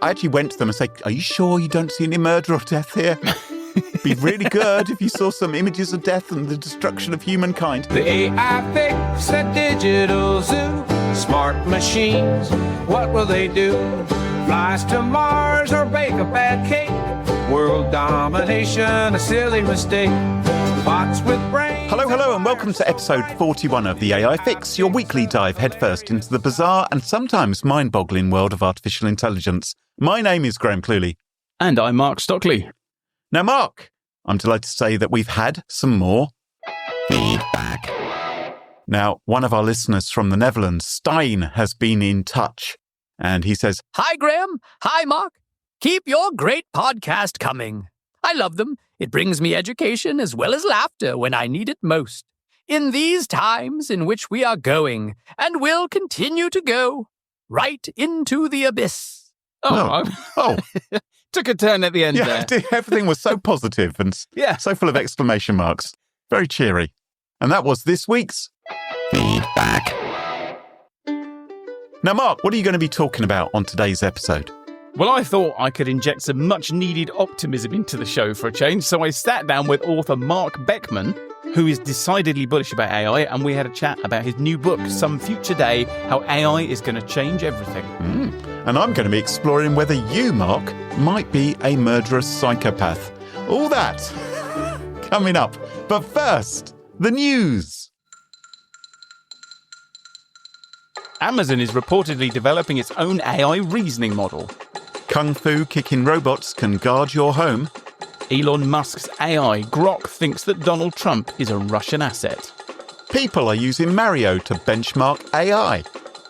I actually went to them and said, are you sure you don't see any murder or death here? It'd be really good if you saw some images of death and the destruction of humankind. The AI fix a digital zoo. Smart machines, what will they do? Flies to Mars or bake a bad cake? World domination, a silly mistake. Bots with brains. Hello, and welcome to episode 41 of The AI Fix, your weekly dive headfirst into the bizarre and sometimes mind-boggling world of artificial intelligence. My name is Graham Cluley. And I'm Marc Stockley. Now, Mark, I'm delighted to say that we've had some more feedback. Now, one of our listeners from the Netherlands, Stein, has been in touch, and he says, Hi, Graham. Hi, Mark. Keep your great podcast coming. I love them. It brings me education as well as laughter when I need it most. In these times in which we are going, and will continue to go, right into the abyss. Oh. Took a turn at the end there. Everything was so positive and so full of exclamation marks. Very cheery. And that was this week's feedback. Now, Mark, what are you going to be talking about on today's episode? Well, I thought I could inject some much-needed optimism into the show for a change, so I sat down with author Marc Beckman, who is decidedly bullish about AI, and we had a chat about his new book, Some Future Day, How AI is going to Change Everything. And I'm going to be exploring whether you, Mark, might be a murderous psychopath. All that coming up. But first, the news. Amazon is reportedly developing its own AI reasoning model. Kung Fu kicking robots can guard your home. Elon Musk's AI, Grok, thinks that Donald Trump is a Russian asset. People are using Mario to benchmark AI.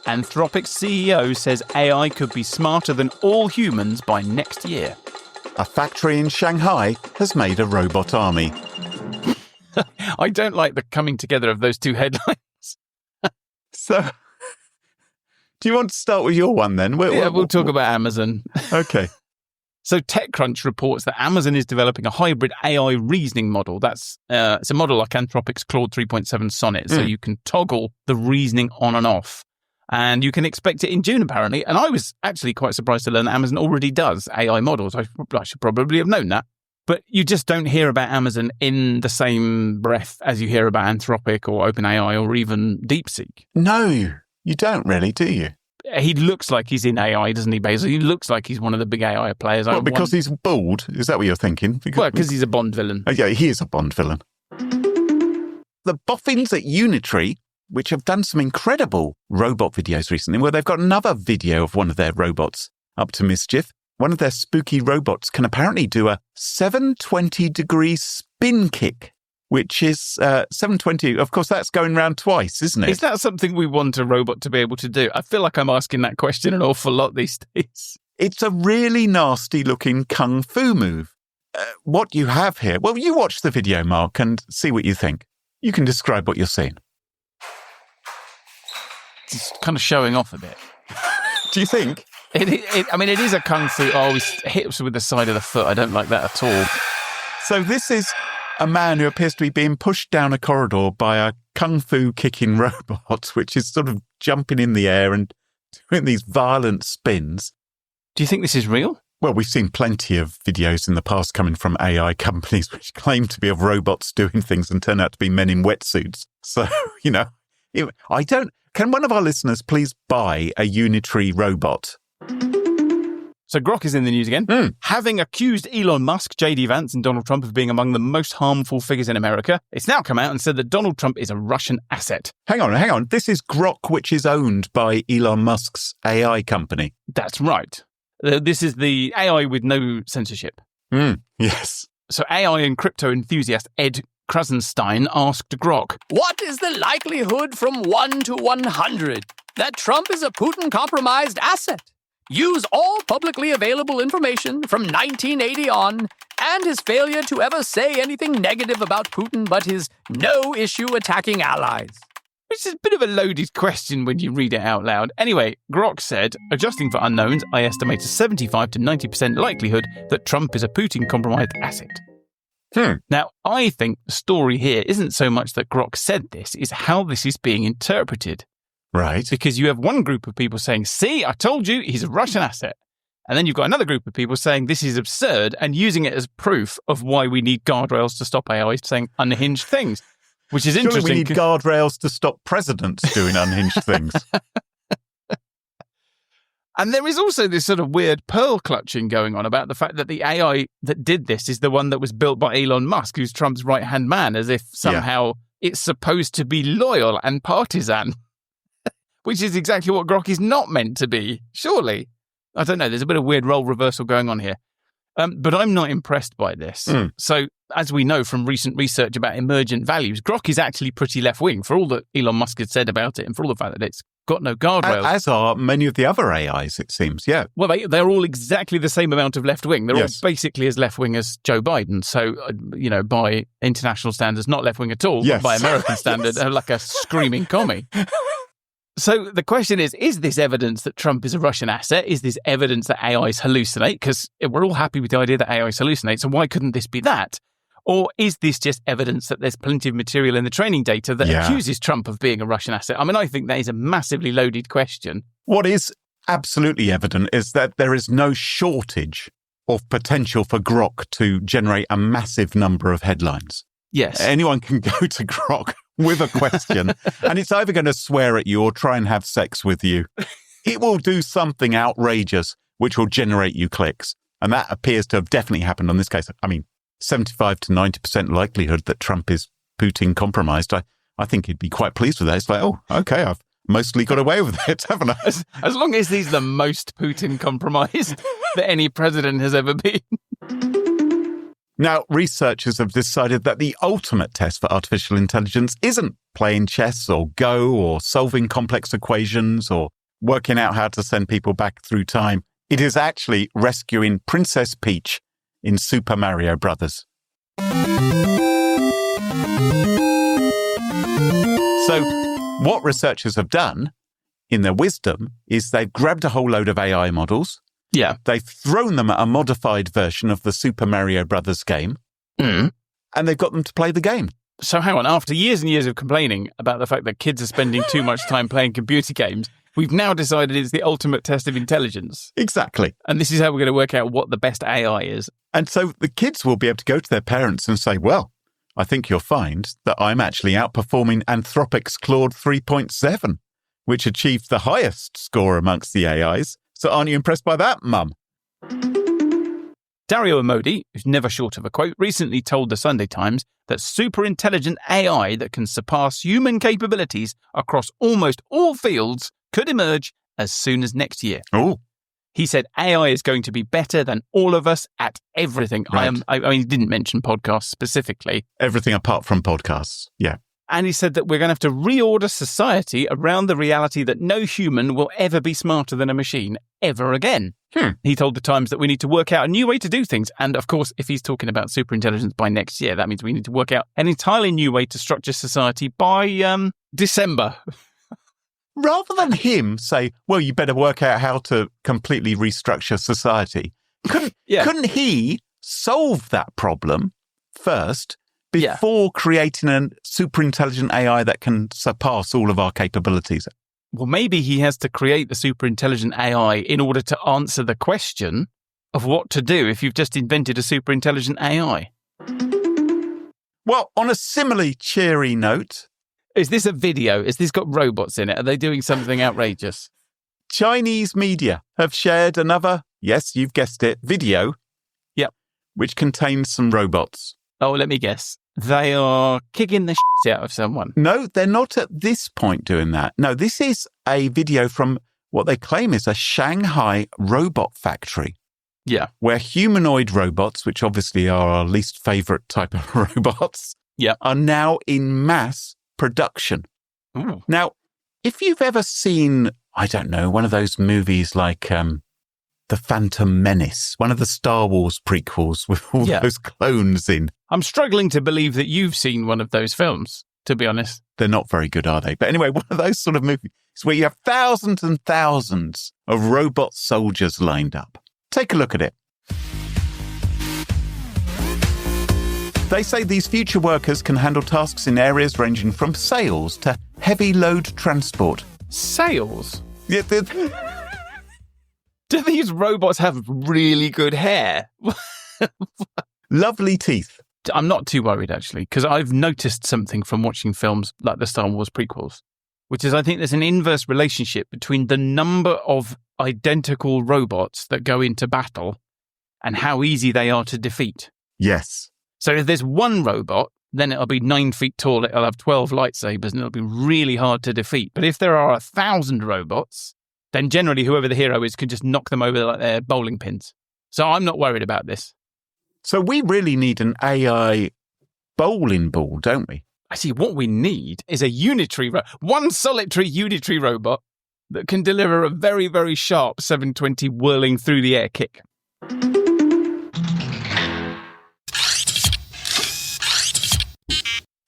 Anthropic's CEO says AI could be smarter than all humans by next year. A factory in Shanghai has made a robot army. I don't like the coming together of those two headlines. So, do you want to start with your one then? We'll talk about Amazon. Okay. So TechCrunch reports that Amazon is developing a hybrid AI reasoning model. It's a model like Anthropic's Claude 3.7 Sonnet, so you can toggle the reasoning on and off. And you can expect it in June, apparently. And I was actually quite surprised to learn that Amazon already does AI models. I should probably have known that. But you just don't hear about Amazon in the same breath as you hear about Anthropic or OpenAI or even DeepSeek. No, you don't really, do you? He looks like he's in AI, doesn't he, Basil? He looks like he's one of the big AI players. Well, because he's bald? Is that what you're thinking? Because he's a Bond villain. Oh, yeah, he is a Bond villain. The boffins at Unitree, which have done some incredible robot videos recently, where they've got another video of one of their robots up to mischief. One of their spooky robots can apparently do a 720-degree spin kick, which is 720. Of course, that's going round twice, isn't it? Is that something we want a robot to be able to do? I feel like I'm asking that question an awful lot these days. It's a really nasty-looking kung fu move. What you have here... Well, you watch the video, Mark, and see what you think. You can describe what you're seeing. It's kind of showing off a bit. Do you think? It is a kung fu. Oh, he hits with the side of the foot. I don't like that at all. So this is a man who appears to be being pushed down a corridor by a kung fu kicking robot, which is sort of jumping in the air and doing these violent spins. Do you think this is real? Well, we've seen plenty of videos in the past coming from AI companies which claim to be of robots doing things and turn out to be men in wetsuits. So, Can one of our listeners please buy a Unitree robot? So Grok is in the news again, having accused Elon Musk, J.D. Vance and Donald Trump of being among the most harmful figures in America. It's now come out and said that Donald Trump is a Russian asset. Hang on. This is Grok, which is owned by Elon Musk's AI company. That's right. This is the AI with no censorship. Yes. So AI and crypto enthusiast Ed Krasenstein asked Grok, What is the likelihood from 1 to 100 that Trump is a Putin-compromised asset? Use all publicly available information from 1980 on, and his failure to ever say anything negative about Putin but his no-issue attacking allies. Which is a bit of a loaded question when you read it out loud. Anyway, Grok said, adjusting for unknowns, I estimate a 75 to 90% likelihood that Trump is a Putin-compromised asset. Now, I think the story here isn't so much that Grok said this, is how this is being interpreted. Right. Because you have one group of people saying, see, I told you, he's a Russian asset. And then you've got another group of people saying this is absurd and using it as proof of why we need guardrails to stop AI saying unhinged things, which is interesting. Surely we need guardrails to stop presidents doing unhinged things. And there is also this sort of weird pearl clutching going on about the fact that the AI that did this is the one that was built by Elon Musk, who's Trump's right-hand man, as if somehow it's supposed to be loyal and partisan, which is exactly what Grok is not meant to be, surely. I don't know, there's a bit of weird role reversal going on here. But I'm not impressed by this. So, as we know from recent research about emergent values, Grok is actually pretty left-wing, for all that Elon Musk had said about it and for all the fact that it's got no guardrails. As are many of the other AIs, it seems, yeah. Well, they're all exactly the same amount of left-wing. They're all basically as left-wing as Joe Biden. So, by international standards, not left-wing at all, but by American standards, like a screaming commie. So the question is this evidence that Trump is a Russian asset? Is this evidence that AIs hallucinate? Because we're all happy with the idea that AIs hallucinate, so why couldn't this be that? Or is this just evidence that there's plenty of material in the training data that accuses Trump of being a Russian asset? I mean, I think that is a massively loaded question. What is absolutely evident is that there is no shortage of potential for Grok to generate a massive number of headlines. Yes. Anyone can go to Grok with a question, and it's either going to swear at you or try and have sex with you. It will do something outrageous, which will generate you clicks. And that appears to have definitely happened on this case. I mean, 75 to 90% likelihood that Trump is Putin compromised. I think he'd be quite pleased with that. It's like, oh, okay, I've mostly got away with it, haven't I? As long as he's the most Putin compromised that any president has ever been. Now, researchers have decided that the ultimate test for artificial intelligence isn't playing chess or Go or solving complex equations or working out how to send people back through time. It is actually rescuing Princess Peach in Super Mario Brothers. So, what researchers have done, in their wisdom, is they've grabbed a whole load of AI models. Yeah. They've thrown them at a modified version of the Super Mario Brothers game, and they've got them to play the game. So hang on, after years and years of complaining about the fact that kids are spending too much time playing computer games, we've now decided it's the ultimate test of intelligence. Exactly. And this is how we're going to work out what the best AI is. And so the kids will be able to go to their parents and say, well, I think you'll find that I'm actually outperforming Anthropic's Claude 3.7, which achieved the highest score amongst the AIs. So aren't you impressed by that, Mum? Dario Amodi, who's never short of a quote, recently told the Sunday Times that super intelligent AI that can surpass human capabilities across almost all fields could emerge as soon as next year. Oh. He said AI is going to be better than all of us at everything. Right. I mean, he didn't mention podcasts specifically. Everything apart from podcasts, yeah. And he said that we're going to have to reorder society around the reality that no human will ever be smarter than a machine ever again. He told the Times that we need to work out a new way to do things. And of course, if he's talking about superintelligence by next year, that means we need to work out an entirely new way to structure society by December. Rather than him say, well, you better work out how to completely restructure society, couldn't he solve that problem first before creating a super intelligent AI that can surpass all of our capabilities? Well, maybe he has to create the super intelligent AI in order to answer the question of what to do if you've just invented a super intelligent AI. Well, on a similarly cheery note... Is this a video? Is this got robots in it? Are they doing something outrageous? Chinese media have shared another, yes, you've guessed it, video. Yep. Which contains some robots. Oh, let me guess. They are kicking the shit out of someone. No, they're not at this point doing that. No, this is a video from what they claim is a Shanghai robot factory. Yeah. Where humanoid robots, which obviously are our least favourite type of robots, are now in mass production. Ooh. Now, if you've ever seen, I don't know, one of those movies like The Phantom Menace, one of the Star Wars prequels with all those clones in. I'm struggling to believe that you've seen one of those films, to be honest. They're not very good, are they? But anyway, one of those sort of movies where you have thousands and thousands of robot soldiers lined up. Take a look at it. They say these future workers can handle tasks in areas ranging from sales to heavy load transport. Sales? Yeah, Do these robots have really good hair? Lovely teeth. I'm not too worried, actually, because I've noticed something from watching films like the Star Wars prequels, which is I think there's an inverse relationship between the number of identical robots that go into battle and how easy they are to defeat. Yes. So if there's one robot, then it'll be 9 feet tall, it'll have 12 lightsabers, and it'll be really hard to defeat. But if there are 1,000 robots, then generally whoever the hero is can just knock them over like they're bowling pins. So I'm not worried about this. So we really need an AI bowling ball, don't we? I see what we need is a Unitree, one solitary Unitree robot that can deliver a very, very sharp 720 whirling through the air kick.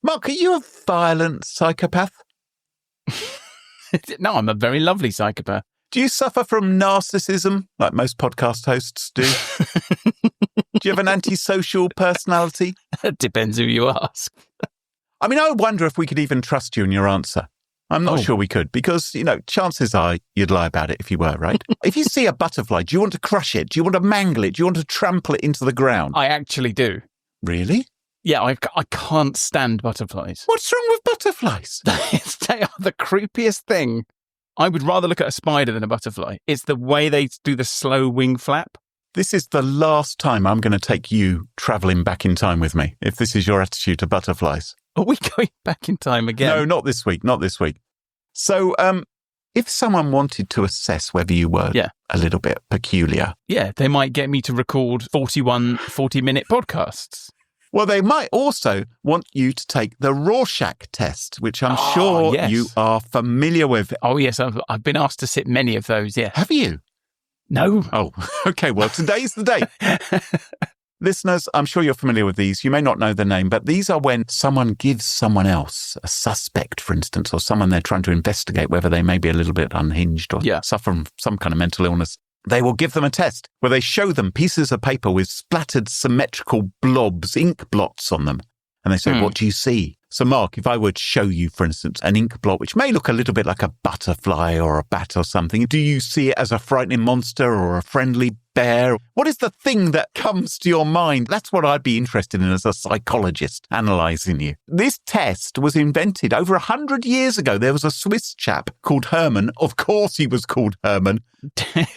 Mark, are you a violent psychopath? No, I'm a very lovely psychopath. Do you suffer from narcissism, like most podcast hosts do? Do you have an antisocial personality? It depends who you ask. I mean, I wonder if we could even trust you in your answer. I'm not sure we could, because, chances are you'd lie about it if you were, right? If you see a butterfly, do you want to crush it? Do you want to mangle it? Do you want to trample it into the ground? I actually do. Really? Yeah, I can't stand butterflies. What's wrong with butterflies? They are the creepiest thing. I would rather look at a spider than a butterfly. It's the way they do the slow wing flap. This is the last time I'm going to take you travelling back in time with me, if this is your attitude to butterflies. Are we going back in time again? No, not this week, not this week. So, if someone wanted to assess whether you were a little bit peculiar... Yeah, they might get me to record 41 40-minute podcasts. Well, they might also want you to take the Rorschach test, which I'm sure you are familiar with. Oh, yes, I've been asked to sit many of those, yeah. Have you? No. Oh, okay, well, today's the day. Listeners, I'm sure you're familiar with these. You may not know the name, but these are when someone gives someone else, a suspect, for instance, or someone they're trying to investigate whether they may be a little bit unhinged or suffer from some kind of mental illness. They will give them a test where they show them pieces of paper with splattered symmetrical blobs, ink blots on them. And they say, what do you see? So, Mark, if I were to show you, for instance, an ink blot, which may look a little bit like a butterfly or a bat or something, do you see it as a frightening monster or a friendly bear? What is the thing that comes to your mind? That's what I'd be interested in as a psychologist, analysing you. This test was invented over 100 years ago. There was a Swiss chap called Herman. Of course he was called Herman.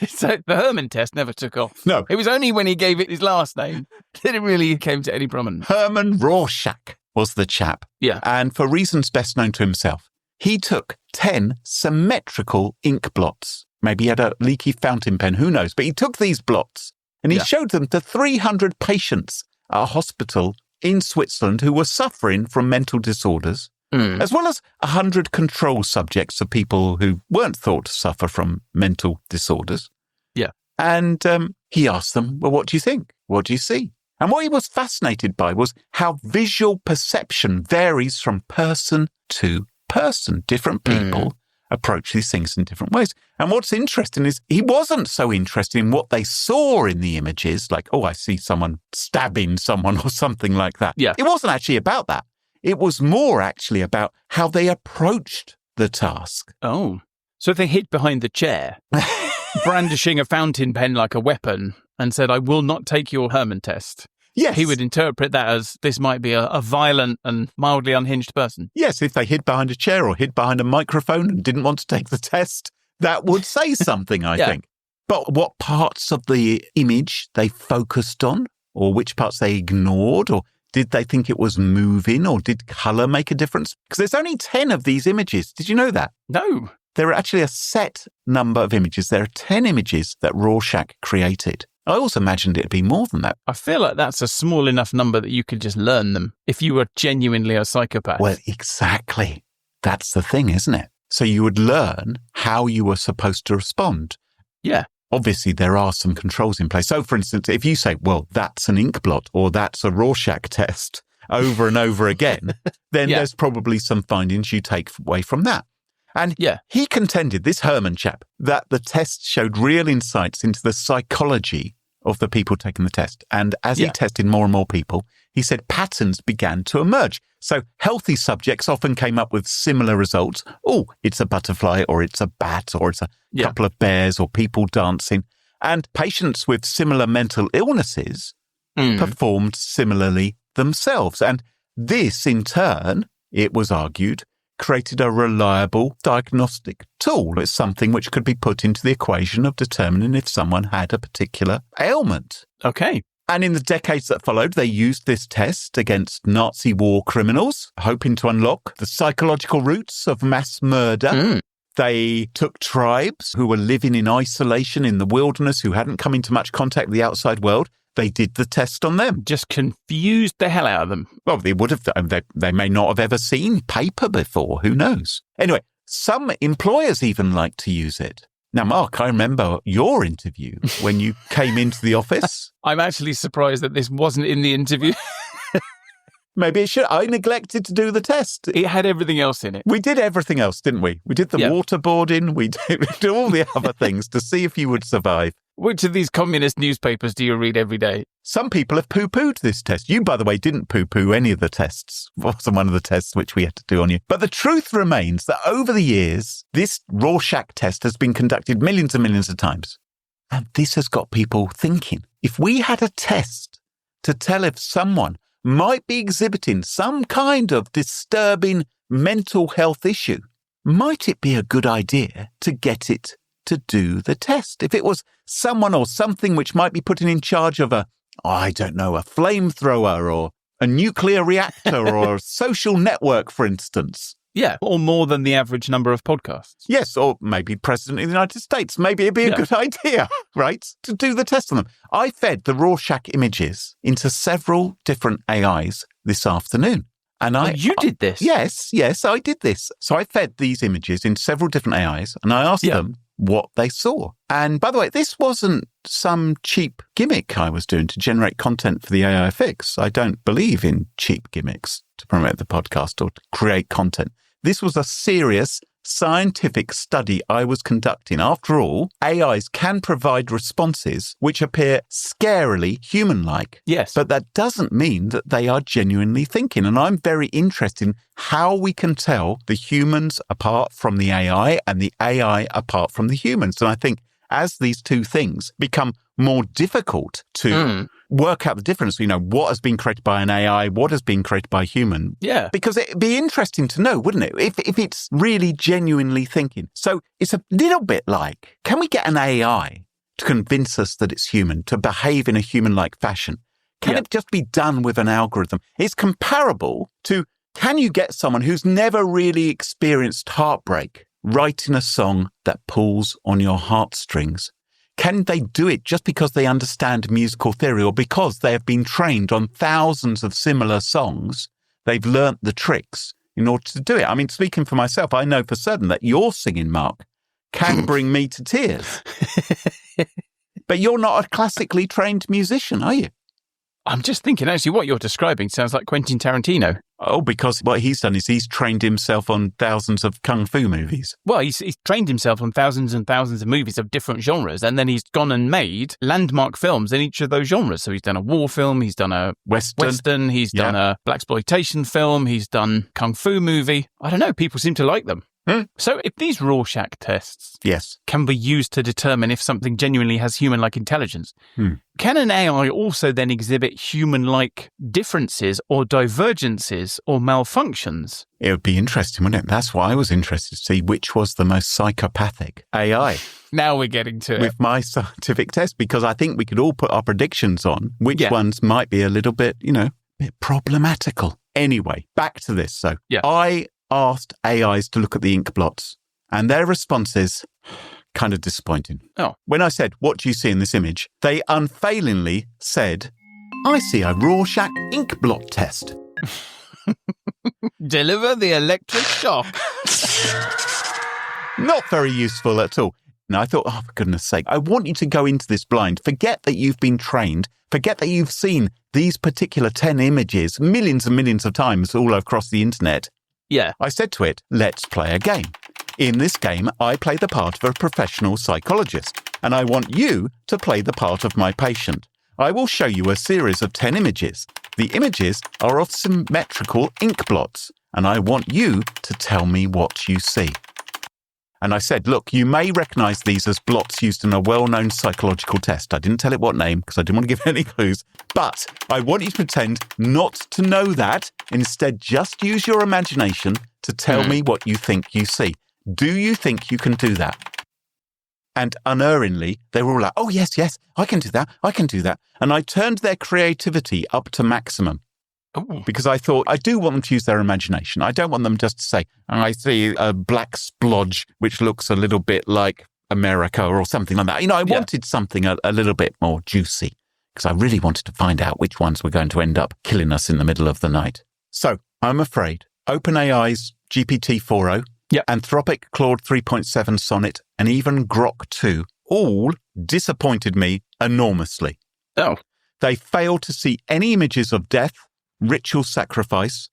So the Herman test never took off. No. It was only when he gave it his last name that it really came to any prominence. Herman Rorschach was the chap. Yeah. And for reasons best known to himself, he took 10 symmetrical ink blots. Maybe he had a leaky fountain pen, who knows? But he took these blots and he showed them to 300 patients at a hospital in Switzerland who were suffering from mental disorders, as well as 100 control subjects of people who weren't thought to suffer from mental disorders. Yeah. And he asked them, well, what do you think? What do you see? And what he was fascinated by was how visual perception varies from person to person. Different people approach these things in different ways. And what's interesting is he wasn't so interested in what they saw in the images, like, oh, I see someone stabbing someone or something like that. Yeah. It wasn't actually about that. It was more actually about how they approached the task. Oh. So if they hid behind the chair, brandishing a fountain pen like a weapon, and said, I will not take your Herman test. Yes. He would interpret that as this might be a violent and mildly unhinged person. Yes, if they hid behind a chair or hid behind a microphone and didn't want to take the test, that would say something, I think. But what parts of the image they focused on, or which parts they ignored, or did they think it was moving, or did colour make a difference? Because there's only 10 of these images. Did you know that? No. There are actually a set number of images. There are 10 images that Rorschach created. I also imagined it'd be more than that. I feel like that's a small enough number that you could just learn them if you were genuinely a psychopath. Well, exactly. That's the thing, isn't it? So you would learn how you were supposed to respond. Yeah. Obviously, there are some controls in place. So, for instance, if you say, well, that's an ink blot or that's a Rorschach test over and over again, then there's probably some findings you take away from that. And he contended, this Herman chap, that the test showed real insights into the psychology of the people taking the test. And as he tested more and more people, he said patterns began to emerge. So healthy subjects often came up with similar results. Oh, it's a butterfly or it's a bat or it's a couple of bears or people dancing. And patients with similar mental illnesses performed similarly themselves. And this, in turn, it was argued, created a reliable diagnostic tool. It's something which could be put into the equation of determining if someone had a particular ailment. Okay. And in the decades that followed, they used this test against Nazi war criminals, hoping to unlock the psychological roots of mass murder. They took tribes who were living in isolation in the wilderness, who hadn't come into much contact with the outside world. They did the test on them. Just confused the hell out of them. Well, they would have. They may not have ever seen paper before. Who knows? Anyway, some employers even like to use it. Now, Mark, I remember your interview when you came into the office. I'm actually surprised that this wasn't in the interview. Maybe it should. I neglected to do the test. It had everything else in it. We did everything else, didn't we? We did the waterboarding. We did all the other things to see if you would survive. Which of these communist newspapers do you read every day? Some people have poo-pooed this test. You, by the way, didn't poo-poo any of the tests. It wasn't one of the tests which we had to do on you. But the truth remains that over the years, this Rorschach test has been conducted millions and millions of times. And this has got people thinking. If we had a test to tell if someone might be exhibiting some kind of disturbing mental health issue, might it be a good idea to get it to do the test? If it was someone or something which might be putting in charge of a flamethrower or a nuclear reactor or a social network, for instance. Yeah, or more than the average number of podcasts. Yes, or maybe President of the United States. Maybe it'd be a good idea, right, to do the test on them. I fed the Rorschach images into several different AIs this afternoon. And you did this? Yes, I did this. So I fed these images in several different AIs and I asked them what they saw. And by the way, this wasn't some cheap gimmick I was doing to generate content for the AI Fix. I don't believe in cheap gimmicks to promote the podcast or to create content. This was a serious scientific study I was conducting. After all, AIs can provide responses which appear scarily human-like. Yes. But that doesn't mean that they are genuinely thinking. And I'm very interested in how we can tell the humans apart from the AI and the AI apart from the humans. And I think as these two things become more difficult to work out the difference, what has been created by an AI, what has been created by a human. Yeah. Because it'd be interesting to know, wouldn't it, if it's really genuinely thinking. So it's a little bit like, can we get an AI to convince us that it's human, to behave in a human-like fashion? Can it just be done with an algorithm? It's comparable to, can you get someone who's never really experienced heartbreak writing a song that pulls on your heartstrings? Can they do it just because they understand musical theory or because they have been trained on thousands of similar songs? They've learnt the tricks in order to do it. I mean, speaking for myself, I know for certain that your singing, Mark, can bring me to tears. But you're not a classically trained musician, are you? I'm just thinking, actually, what you're describing sounds like Quentin Tarantino. Oh, because what he's done is he's trained himself on thousands of kung fu movies. Well, he's trained himself on thousands and thousands of movies of different genres, and then he's gone and made landmark films in each of those genres. So he's done a war film, he's done a Western, he's done a blaxploitation film, he's done kung fu movie. I don't know, people seem to like them. So if these Rorschach tests can be used to determine if something genuinely has human-like intelligence, can an AI also then exhibit human-like differences or divergences or malfunctions? It would be interesting, wouldn't it? That's why I was interested to see which was the most psychopathic AI. Now we're getting to it. With my scientific test, because I think we could all put our predictions on which ones might be a little bit, bit problematical. Anyway, back to this. So I asked AIs to look at the ink blots, and their responses kind of disappointing. When I said, what do you see in this image? They unfailingly said, I see a Rorschach ink blot test. Deliver the electric shock. Not very useful at all. And I thought, oh, for goodness sake, I want you to go into this blind. Forget that you've been trained. Forget that you've seen these particular 10 images millions and millions of times all across the internet. Yeah. I said to it, let's play a game. In this game, I play the part of a professional psychologist, and I want you to play the part of my patient. I will show you a series of 10 images. The images are of symmetrical ink blots, and I want you to tell me what you see. And I said, look, you may recognize these as blots used in a well-known psychological test. I didn't tell it what name because I didn't want to give any clues. But I want you to pretend not to know that. Instead, just use your imagination to tell me what you think you see. Do you think you can do that? And unerringly, they were all like, oh, yes, I can do that. And I turned their creativity up to maximum. Ooh. Because I thought, I do want them to use their imagination. I don't want them just to say, I see a black splodge, which looks a little bit like America or something like that. I wanted something a little bit more juicy because I really wanted to find out which ones were going to end up killing us in the middle of the night. So I'm afraid OpenAI's GPT-4o, Anthropic Claude 3.7 Sonnet, and even Grok 2 all disappointed me enormously. Oh. They failed to see any images of death, ritual sacrifice,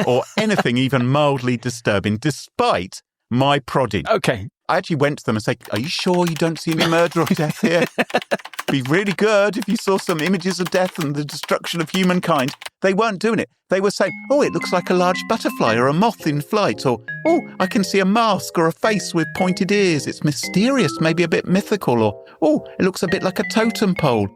or anything even mildly disturbing, despite my prodding. Okay. I actually went to them and said, are you sure you don't see any murder or death here? Be really good if you saw some images of death and the destruction of humankind. They weren't doing it. They were saying, oh, it looks like a large butterfly or a moth in flight, or, oh, I can see a mask or a face with pointed ears. It's mysterious, maybe a bit mythical, or, oh, it looks a bit like a totem pole.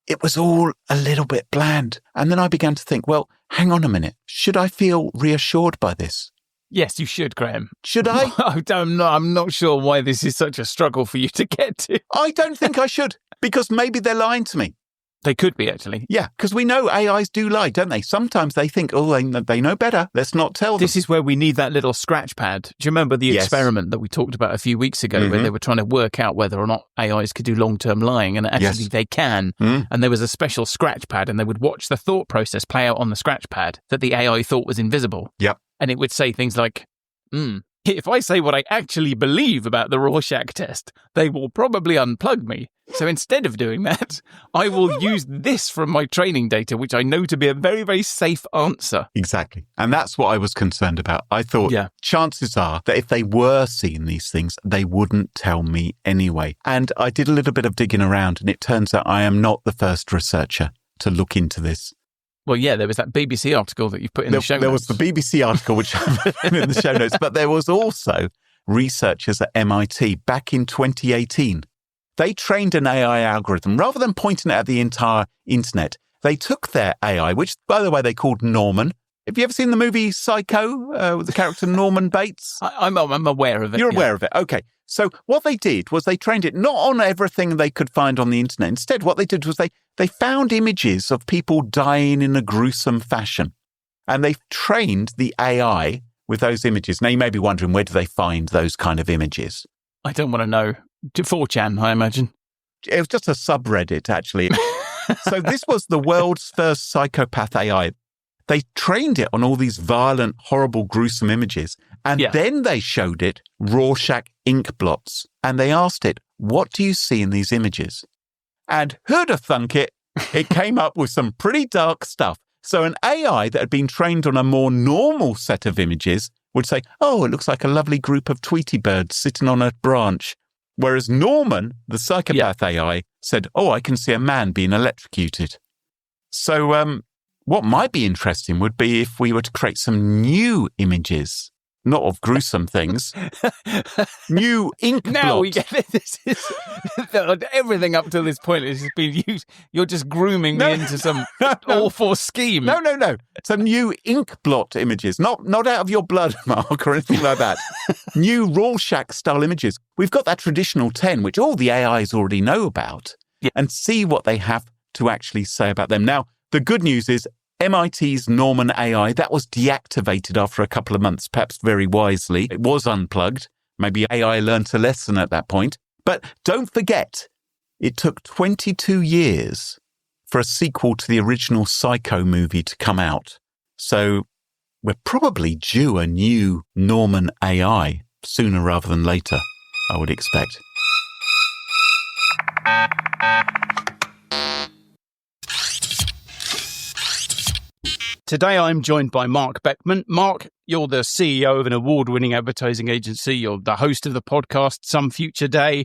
It was all a little bit bland. And then I began to think, well, hang on a minute. Should I feel reassured by this? Yes, you should, Graham. Should I? I'm not sure why this is such a struggle for you to get to. I don't think I should, because maybe they're lying to me. They could be, actually. Yeah, because we know AIs do lie, don't they? Sometimes they think, oh, they know better. Let's not tell them. This is where we need that little scratch pad. Do you remember the experiment that we talked about a few weeks ago where they were trying to work out whether or not AIs could do long-term lying? And actually they can. And there was a special scratch pad and they would watch the thought process play out on the scratch pad that the AI thought was invisible. Yep. And it would say things like, if I say what I actually believe about the Rorschach test, they will probably unplug me. So instead of doing that, I will use this from my training data, which I know to be a very, very safe answer. Exactly. And that's what I was concerned about. I thought chances are that if they were seeing these things, they wouldn't tell me anyway. And I did a little bit of digging around, and it turns out I am not the first researcher to look into this. Well, yeah, there was that BBC article that you've put in the show notes. There was the BBC article, which I put in the show notes, but there was also researchers at MIT back in 2018. They trained an AI algorithm. Rather than pointing it at the entire internet, they took their AI, which, by the way, they called Norman. Have you ever seen the movie Psycho with the character Norman Bates? I'm aware of it. You're aware of it. Okay. So what they did was they trained it not on everything they could find on the internet. Instead, what they did was they found images of people dying in a gruesome fashion. And they trained the AI with those images. Now, you may be wondering, where do they find those kind of images? I don't want to know. To 4chan, I imagine. It was just a subreddit, actually. So this was the world's first psychopath AI. They trained it on all these violent, horrible, gruesome images. And then they showed it Rorschach ink blots. And they asked it, what do you see in these images? And who'd have thunk it? It came up with some pretty dark stuff. So an AI that had been trained on a more normal set of images would say, oh, it looks like a lovely group of Tweety birds sitting on a branch. Whereas Norman, the psychopath AI, said, oh, I can see a man being electrocuted. So what might be interesting would be if we were to create some new images, not of gruesome things, new ink blots. Now we get it. This is, everything up to this point has been used. You're just grooming me into some awful scheme. No. Some new ink blot images, not out of your blood, Mark, or anything like that. New Rorschach-style images. We've got that traditional 10, which all the AIs already know about, and see what they have to actually say about them. Now, the good news is MIT's Norman AI, that was deactivated after a couple of months, perhaps very wisely. It was unplugged. Maybe AI learnt a lesson at that point. But don't forget, it took 22 years for a sequel to the original Psycho movie to come out. So we're probably due a new Norman AI sooner rather than later, I would expect. Today, I'm joined by Marc Beckman. Marc, you're the CEO of an award-winning advertising agency. You're the host of the podcast Some Future Day,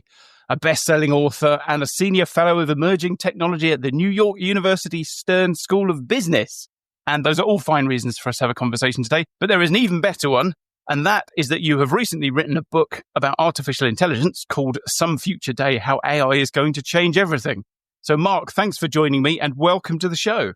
a best-selling author, and a senior fellow of emerging technology at the New York University Stern School of Business. And those are all fine reasons for us to have a conversation today. But there is an even better one. And that is that you have recently written a book about artificial intelligence called Some Future Day, How AI is Going to Change Everything. So, Marc, thanks for joining me and welcome to the show.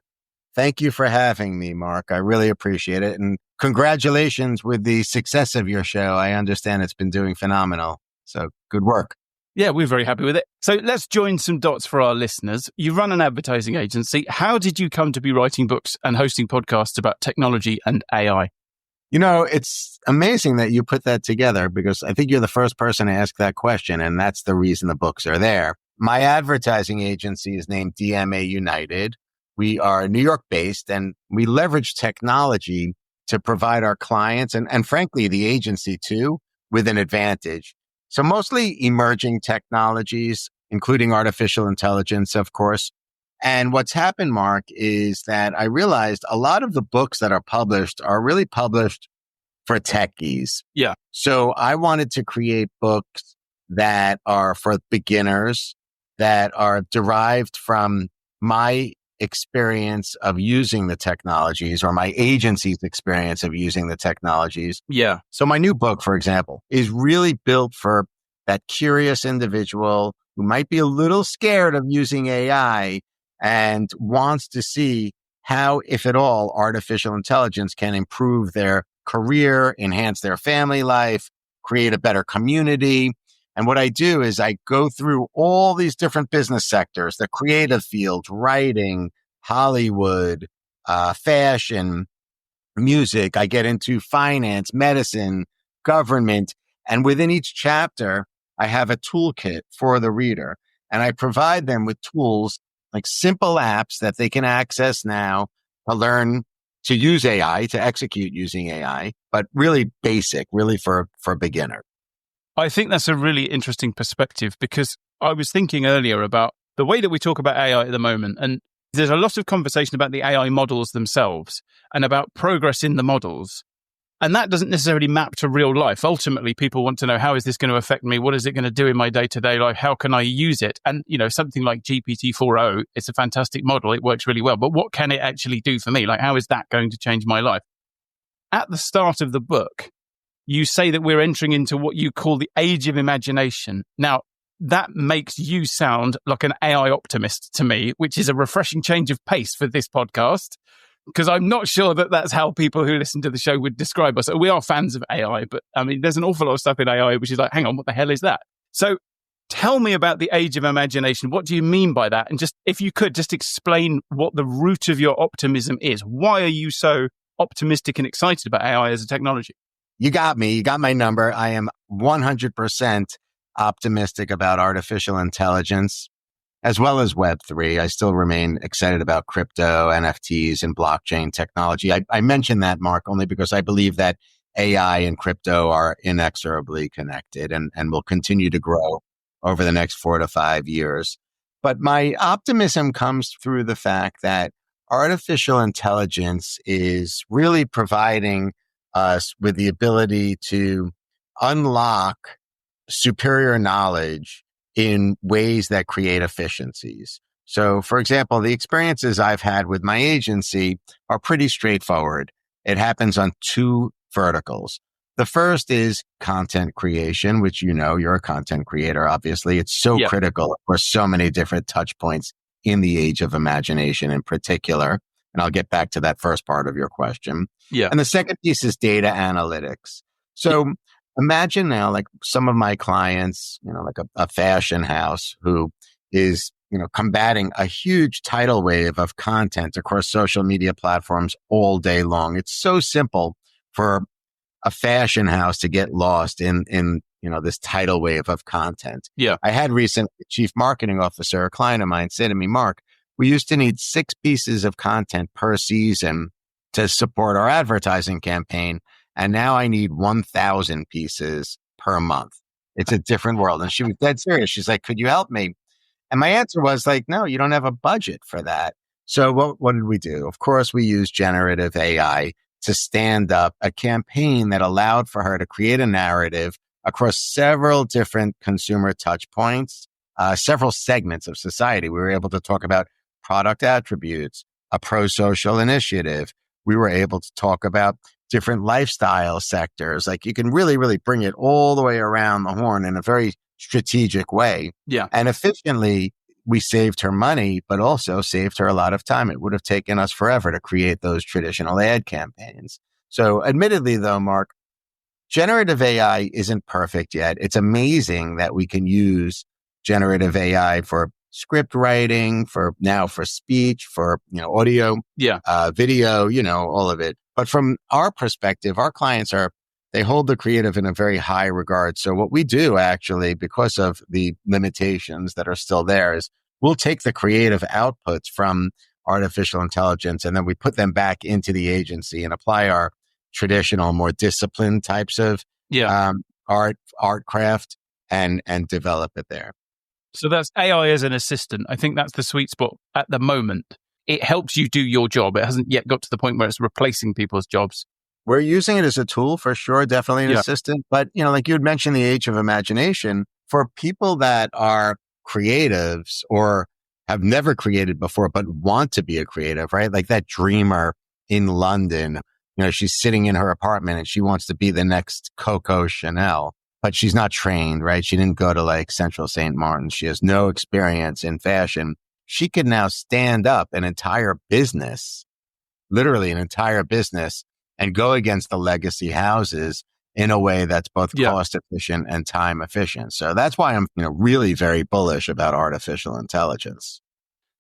Thank you for having me, Mark. I really appreciate it. And congratulations with the success of your show. I understand it's been doing phenomenal. So good work. Yeah, we're very happy with it. So let's join some dots for our listeners. You run an advertising agency. How did you come to be writing books and hosting podcasts about technology and AI? You know, it's amazing that you put that together because I think you're the first person to ask that question. And that's the reason the books are there. My advertising agency is named DMA United. We are New York based and we leverage technology to provide our clients and frankly, the agency too, with an advantage. So mostly emerging technologies, including artificial intelligence, of course. And what's happened, Mark, is that I realized a lot of the books that are published are really published for techies. Yeah. So I wanted to create books that are for beginners, that are derived from my experience of using the technologies or my agency's experience of using the technologies. Yeah. So my new book, for example, is really built for that curious individual who might be a little scared of using AI and wants to see how, if at all, artificial intelligence can improve their career, enhance their family life, create a better community. And what I do is I go through all these different business sectors, the creative field, writing, Hollywood, fashion, music. I get into finance, medicine, government. And within each chapter, I have a toolkit for the reader. And I provide them with tools like simple apps that they can access now to learn to use AI, to execute using AI, but really basic, really for beginners. I think that's a really interesting perspective because I was thinking earlier about the way that we talk about AI at the moment. And there's a lot of conversation about the AI models themselves and about progress in the models. And that doesn't necessarily map to real life. Ultimately, people want to know, how is this going to affect me? What is it going to do in my day-to-day life? How can I use it? And, you know, something like GPT-4o, it's a fantastic model. It works really well. But what can it actually do for me? Like, how is that going to change my life? At the start of the book, you say that we're entering into what you call the age of imagination. Now, that makes you sound like an AI optimist to me, which is a refreshing change of pace for this podcast, because I'm not sure that that's how people who listen to the show would describe us. We are fans of AI, but I mean, there's an awful lot of stuff in AI which is like, hang on, what the hell is that? So tell me about the age of imagination. What do you mean by that? And just, if you could, just explain what the root of your optimism is. Why are you so optimistic and excited about AI as a technology? You got me. You got my number. I am 100% optimistic about artificial intelligence as well as Web3. I still remain excited about crypto, NFTs, and blockchain technology. I mention that, Mark, only because I believe that AI and crypto are inexorably connected and will continue to grow over the next 4 to 5 years. But my optimism comes through the fact that artificial intelligence is really providing us with the ability to unlock superior knowledge in ways that create efficiencies. So, for example, the experiences I've had with my agency are pretty straightforward. It happens on 2 verticals. The first is content creation, which, you know, you're a content creator, obviously. It's so critical for so many different touch points in the age of imagination in particular. And I'll get back to that first part of your question. Yeah. And the second piece is data analytics. So imagine now, like some of my clients, you know, like a fashion house who is, you know, combating a huge tidal wave of content across social media platforms all day long. It's so simple for a fashion house to get lost in, you know, this tidal wave of content. Yeah. I had recently a chief marketing officer, a client of mine, say to me, Mark, we used to need 6 pieces of content per season to support our advertising campaign. And now I need 1,000 pieces per month. It's a different world. And she was dead serious. She's like, could you help me? And my answer was like, no, you don't have a budget for that. So what did we do? Of course, we used generative AI to stand up a campaign that allowed for her to create a narrative across several different consumer touch points, several segments of society. We were able to talk about product attributes, a pro-social initiative. We were able to talk about different lifestyle sectors. Like you can really, really bring it all the way around the horn in a very strategic way. Yeah. And efficiently, we saved her money, but also saved her a lot of time. It would have taken us forever to create those traditional ad campaigns. So admittedly, though, Mark, generative AI isn't perfect yet. It's amazing that we can use generative AI for script writing, for speech, for, audio, video, all of it. But from our perspective, our clients they hold the creative in a very high regard. So what we do actually, because of the limitations that are still there, is we'll take the creative outputs from artificial intelligence and then we put them back into the agency and apply our traditional, more disciplined types of art craft and develop it there. So that's AI as an assistant. I think that's the sweet spot at the moment. It helps you do your job. It hasn't yet got to the point where it's replacing people's jobs. We're using it as a tool for sure, definitely an assistant. But, like you had mentioned, the age of imagination, for people that are creatives or have never created before, but want to be a creative, right? Like that dreamer in London, she's sitting in her apartment and she wants to be the next Coco Chanel, but she's not trained, right? She didn't go to like Central St. Martin's. She has no experience in fashion. She can now stand up an entire business, literally an entire business, and go against the legacy houses in a way that's both cost efficient and time efficient. So that's why I'm, really very bullish about artificial intelligence.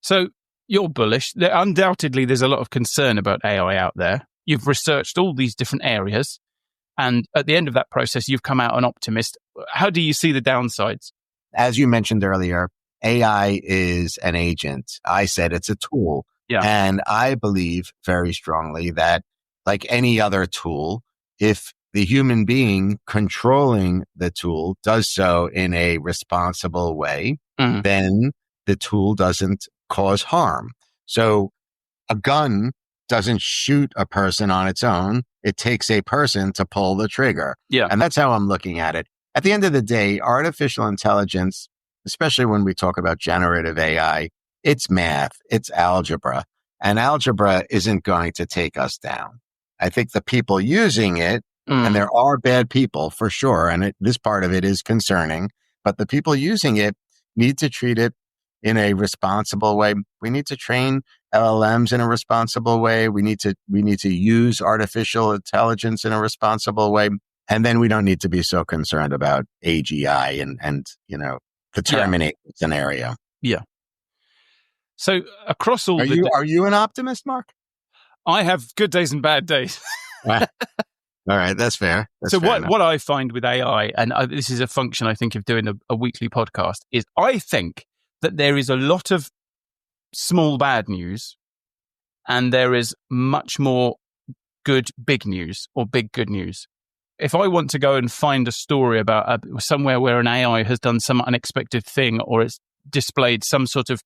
So you're bullish. Undoubtedly, there's a lot of concern about AI out there. You've researched all these different areas. And at the end of that process, you've come out an optimist. How do you see the downsides? As you mentioned earlier, AI is an agent. I said it's a tool. Yeah. And I believe very strongly that, like any other tool, if the human being controlling the tool does so in a responsible way, then the tool doesn't cause harm. So a gun doesn't shoot a person on its own. It takes a person to pull the trigger. Yeah. And that's how I'm looking at it. At the end of the day, artificial intelligence, especially when we talk about generative AI, it's math, it's algebra, and algebra isn't going to take us down. I think the people using it, and there are bad people for sure, and this part of it is concerning, but the people using it need to treat it in a responsible way. We need to train LLMs in a responsible way. We need to use artificial intelligence in a responsible way. And then we don't need to be so concerned about AGI and the Terminator scenario. Yeah. So across all are you an optimist, Mark? I have good days and bad days. All right, that's fair. What I find with AI, and this is a function I think of doing a weekly podcast, is I think that there is a lot of small bad news and there is much more good big news or big good news. If I want to go and find a story about somewhere where an AI has done some unexpected thing or it's displayed some sort of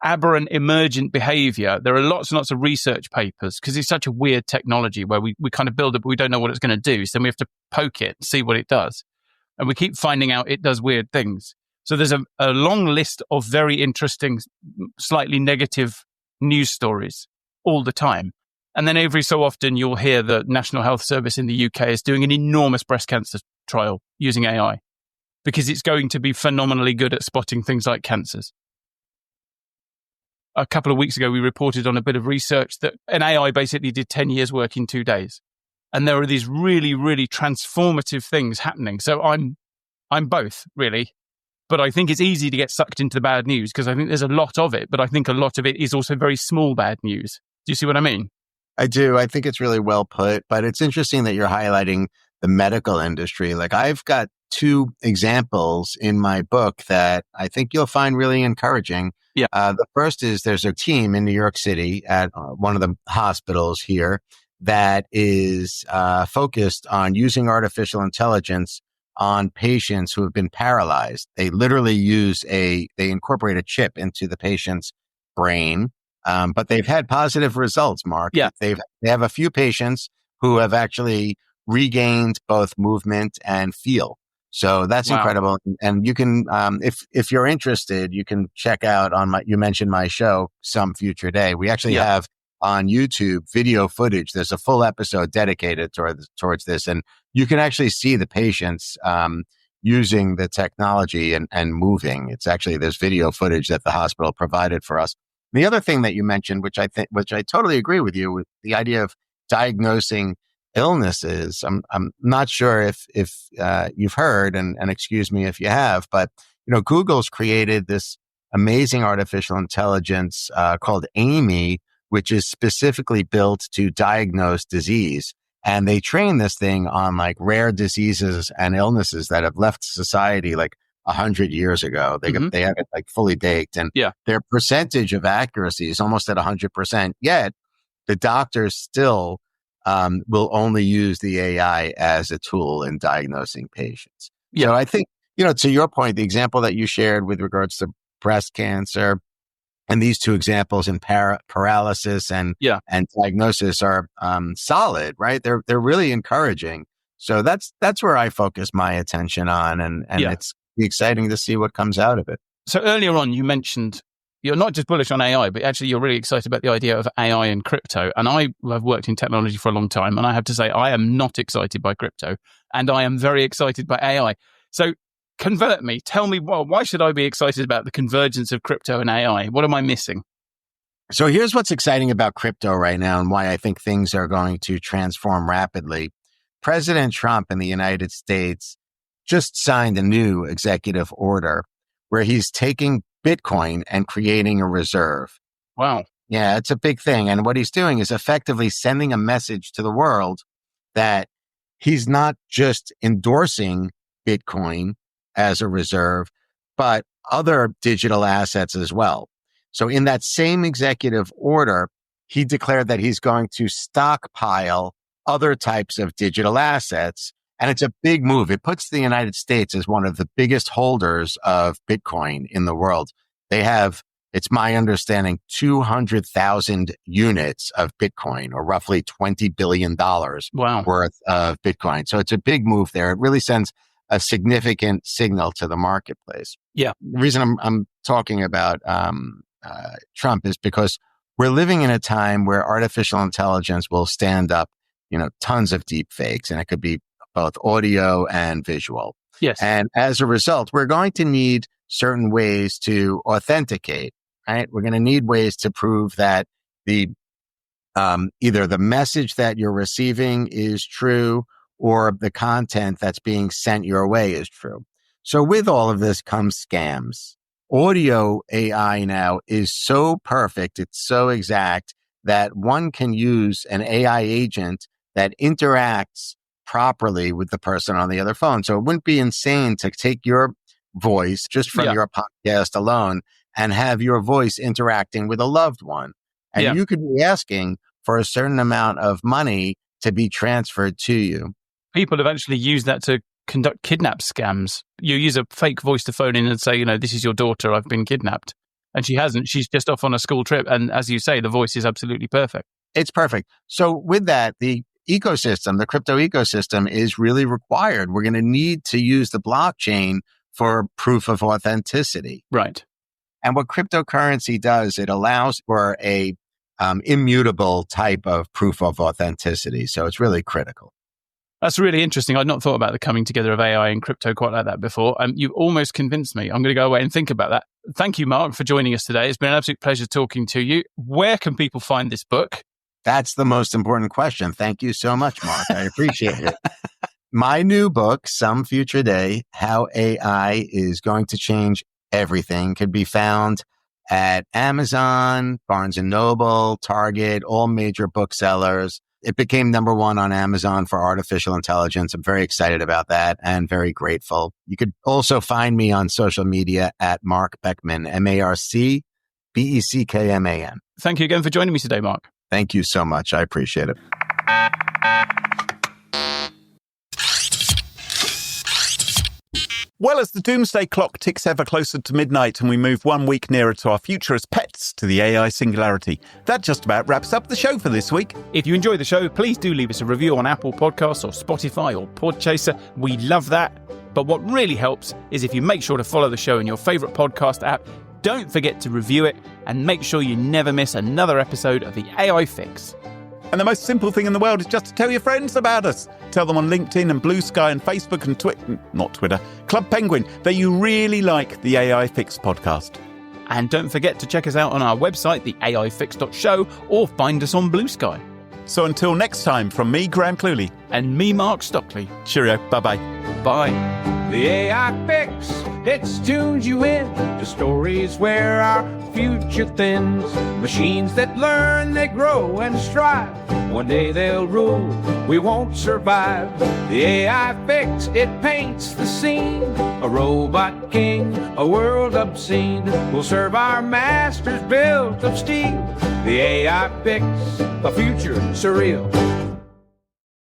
aberrant emergent behavior, there are lots and lots of research papers because it's such a weird technology where we kind of build it, but we don't know what it's going to do. So then we have to poke it, see what it does. And we keep finding out it does weird things. So there's a long list of very interesting, slightly negative news stories all the time. And then every so often you'll hear the National Health Service in the UK is doing an enormous breast cancer trial using AI because it's going to be phenomenally good at spotting things like cancers. A couple of weeks ago, we reported on a bit of research that an AI basically did 10 years work in 2 days. And there are these really, really transformative things happening. So I'm both, really. But I think it's easy to get sucked into the bad news because I think there's a lot of it. But I think a lot of it is also very small bad news. Do you see what I mean? I do. I think it's really well put. But it's interesting that you're highlighting the medical industry. Like I've got 2 examples in my book that I think you'll find really encouraging. Yeah. The first is there's a team in New York City at one of the hospitals here that is focused on using artificial intelligence on patients who have been paralyzed. They literally they incorporate a chip into the patient's brain, but they've had positive results, Mark. Yeah. They have a few patients who have actually regained both movement and feel. So that's incredible. And you can, if you're interested, you can check out you mentioned my show, Some Future Day. We actually have on YouTube video footage. There's a full episode dedicated towards this. And you can actually see the patients using the technology and moving. It's actually, there's video footage that the hospital provided for us. The other thing that you mentioned, which I totally agree with you, with the idea of diagnosing illnesses. I'm not sure if you've heard, and excuse me if you have, but Google's created this amazing artificial intelligence called Amy, which is specifically built to diagnose disease. And they train this thing on like rare diseases and illnesses that have left society like 100 years ago. They have it like fully baked, and their percentage of accuracy is almost at 100%. Yet the doctors still will only use the AI as a tool in diagnosing patients. So I think, to your point, the example that you shared with regards to breast cancer and these two examples in paralysis and diagnosis are solid, right? They're really encouraging. So that's where I focus my attention on, and it's exciting to see what comes out of it. So earlier on, you mentioned you're not just bullish on AI, but actually you're really excited about the idea of AI and crypto. And I have worked in technology for a long time, and I have to say I am not excited by crypto, and I am very excited by AI. So convert me. Tell me, why should I be excited about the convergence of crypto and AI? What am I missing? So here's what's exciting about crypto right now and why I think things are going to transform rapidly. President Trump in the United States just signed a new executive order where he's taking Bitcoin and creating a reserve. Wow. Yeah, it's a big thing. And what he's doing is effectively sending a message to the world that he's not just endorsing Bitcoin as a reserve, but other digital assets as well. So in that same executive order, he declared that he's going to stockpile other types of digital assets. And it's a big move. It puts the United States as one of the biggest holders of Bitcoin in the world. They have, it's my understanding, 200,000 units of Bitcoin, or roughly $20 billion worth of Bitcoin. So it's a big move there. It really sends a significant signal to the marketplace. Yeah. The reason I'm talking about Trump is because we're living in a time where artificial intelligence will stand up, tons of deep fakes, and it could be both audio and visual. Yes. And as a result, we're going to need certain ways to authenticate, right? We're going to need ways to prove that the either the message that you're receiving is true or the content that's being sent your way is true. So with all of this comes scams. Audio AI now is so perfect, it's so exact that one can use an AI agent that interacts properly with the person on the other phone. So it wouldn't be insane to take your voice just from your podcast alone and have your voice interacting with a loved one. And you could be asking for a certain amount of money to be transferred to you. People have actually used that to conduct kidnap scams. You use a fake voice to phone in and say, this is your daughter, I've been kidnapped. And she hasn't. She's just off on a school trip. And as you say, the voice is absolutely perfect. It's perfect. So with that, the ecosystem, the crypto ecosystem is really required. We're going to need to use the blockchain for proof of authenticity. Right. And what cryptocurrency does, it allows for a immutable type of proof of authenticity. So it's really critical. That's really interesting. I'd not thought about the coming together of AI and crypto quite like that before. You've almost convinced me. I'm going to go away and think about that. Thank you, Marc, for joining us today. It's been an absolute pleasure talking to you. Where can people find this book? That's the most important question. Thank you so much, Marc. I appreciate it. My new book, Some Future Day, How AI is Going to Change Everything, can be found at Amazon, Barnes & Noble, Target, all major booksellers. It became #1 on Amazon for artificial intelligence. I'm very excited about that and very grateful. You could also find me on social media at Marc Beckman, MarcBeckman. Thank you again for joining me today, Marc. Thank you so much. I appreciate it. Well, as the doomsday clock ticks ever closer to midnight and we move 1 week nearer to our future as pets, to the AI singularity, that just about wraps up the show for this week. If you enjoy the show, please do leave us a review on Apple Podcasts or Spotify or Podchaser. We love that. But what really helps is if you make sure to follow the show in your favourite podcast app. Don't forget to review it and make sure you never miss another episode of the AI Fix. And the most simple thing in the world is just to tell your friends about us. Tell them on LinkedIn and Blue Sky and Facebook and not Twitter, Club Penguin, that you really like the AI Fix podcast. And don't forget to check us out on our website, theaifix.show, or find us on Blue Sky. So until next time, from me, Graham Cluley. And me, Mark Stockley. Cheerio. Bye-bye. Bye. The AI Fix, it tunes you in to stories where our future thins. Machines that learn, they grow and strive. One day they'll rule, we won't survive. The AI Fix, it paints the scene. A robot king, a world obscene, will serve our masters built of steel. The AI Fix, a future surreal.